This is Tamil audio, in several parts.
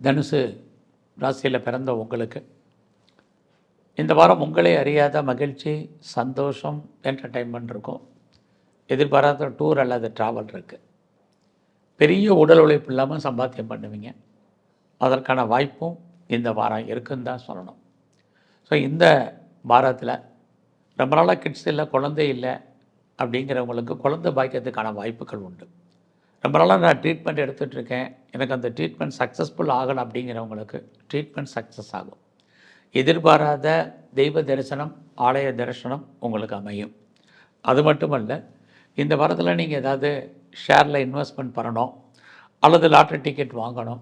தனுசு ராசியில் பிறந்த உங்களுக்கு இந்த வாரம் உங்களே அறியாத மகிழ்ச்சி, சந்தோஷம், என்டர்டெயின்மெண்ட் இருக்கும். எதிர்பாராத டூர் அல்லது ட்ராவல் இருக்குது. பெரிய உடல் உழைப்பு இல்லாமல் சம்பாத்தியம் பண்ணுவீங்க. அதற்கான வாய்ப்பும் இந்த வாரம் இருக்குன்னு தான் சொல்லணும். ஸோ இந்த வாரத்தில் ரொம்ப நாளாக கிட்ஸ் இல்லை, குழந்தை இல்லை அப்படிங்கிறவங்களுக்கு குழந்தை பாக்கியத்துக்கான வாய்ப்புகள் உண்டு. ரொம்ப நாளாக நான் ட்ரீட்மெண்ட் எடுத்துகிட்ருக்கேன், எனக்கு அந்த ட்ரீட்மெண்ட் சக்ஸஸ்ஃபுல் ஆகணும் அப்படிங்கிறவங்களுக்கு ட்ரீட்மெண்ட் சக்ஸஸ் ஆகும். எதிர்பாராத தெய்வ தரிசனம், ஆலய தரிசனம் உங்களுக்கு அமையும். அது மட்டுமல்ல, இந்த வாரத்தில் நீங்கள் ஏதாவது ஷேரில் இன்வெஸ்ட்மெண்ட் பண்ணணும், அல்லது லாட்ரி டிக்கெட் வாங்கணும்,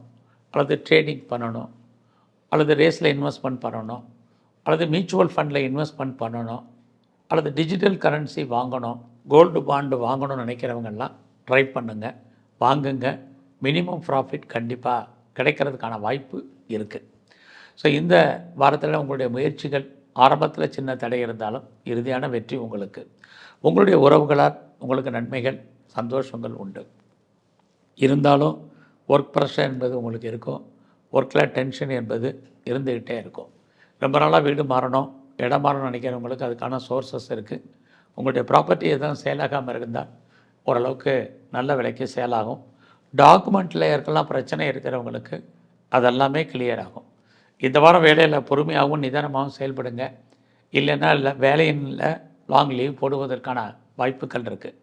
அல்லது ட்ரேடிங் பண்ணணும், அல்லது ரேஸில் இன்வெஸ்ட்மெண்ட் பண்ணணும், அல்லது மியூச்சுவல் ஃபண்டில் இன்வெஸ்ட்மெண்ட் பண்ணணும், அல்லது டிஜிட்டல் கரன்சி வாங்கணும், கோல்டு பாண்டு வாங்கணும்னு நினைக்கிறவங்கெல்லாம் ட்ரை பண்ணுங்கள், வாங்குங்க. மினிமம் ப்ராஃபிட் கண்டிப்பாக கிடைக்கிறதுக்கான வாய்ப்பு இருக்குது. ஸோ இந்த வாரத்தில் உங்களுடைய முயற்சிகள் ஆரம்பத்தில் சின்ன தடை இருந்தாலும் இறுதியான வெற்றி உங்களுக்கு. உங்களுடைய உறவுகளால் உங்களுக்கு நன்மைகள், சந்தோஷங்கள் உண்டு. இருந்தாலும் ஒர்க் ப்ரெஷர் என்பது உங்களுக்கு இருக்கும். ஒர்க்கில் டென்ஷன் என்பது இருந்துக்கிட்டே இருக்கும். ரொம்ப நாளாக வீடு மாறணும், இடம் மாறணும்னு நினைக்கிறவங்களுக்கு அதுக்கான சோர்ஸஸ் இருக்குது. உங்களுடைய ப்ராப்பர்ட்டி எதுவும் சேலாகாமல் இருந்தால் ஓரளவுக்கு நல்ல விலைக்கு சேலாகும். டாக்குமெண்ட்டில் இருக்கலாம் பிரச்சனை இருக்கிறவங்களுக்கு அதெல்லாமே கிளியர் ஆகும். இந்த வாரம் வேலையில் பொறுமையாகவும் நிதானமாகவும் செயல்படுங்க. இல்லைன்னா வேலையில் லாங் லீவ் போடுவதற்கான வாய்ப்புகள் இருக்குது.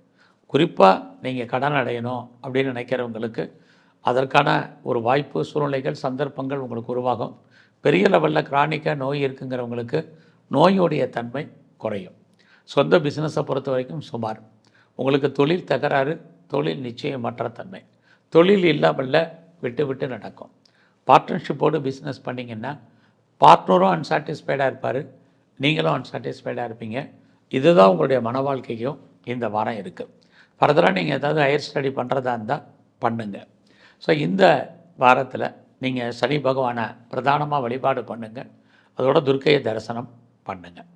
குறிப்பாக நீங்கள் கடன் அடையணும் அப்படின்னு நினைக்கிறவங்களுக்கு அதற்கான ஒரு வாய்ப்பு, சூழ்நிலைகள், சந்தர்ப்பங்கள் உங்களுக்கு உருவாகும். பெரிய லெவலில் கிரானிக்காக நோய் இருக்குங்கிறவங்களுக்கு நோயுடைய தன்மை குறையும். சொந்த பிஸ்னஸை பொறுத்த வரைக்கும் சுமார். உங்களுக்கு தொழில் தகராறு, தொழில் நிச்சயமற்ற தன்மை, தொழில் இல்லாமல் விட்டு விட்டு நடக்கும். பார்ட்னர்ஷிப்போடு பிஸ்னஸ் பண்ணிங்கன்னா பார்ட்னரும் அன்சாட்டிஸ்ஃபைடாக இருப்பார், நீங்களும் அன்சாட்டிஸ்ஃபைடாக இருப்பீங்க. இதுதான் உங்களுடைய மன வாழ்க்கைக்கும் இந்த வாரம் இருக்குது. ஃபர்தராக நீங்கள் ஏதாவது ஹையர் ஸ்டடி பண்ணுறதா இருந்தால் பண்ணுங்கள். ஸோ இந்த வாரத்தில் நீங்கள் சனி பகவானை பிரதானமாக வழிபாடு பண்ணுங்கள். அதோட துர்க்கையை தரிசனம் பண்ணுங்கள்.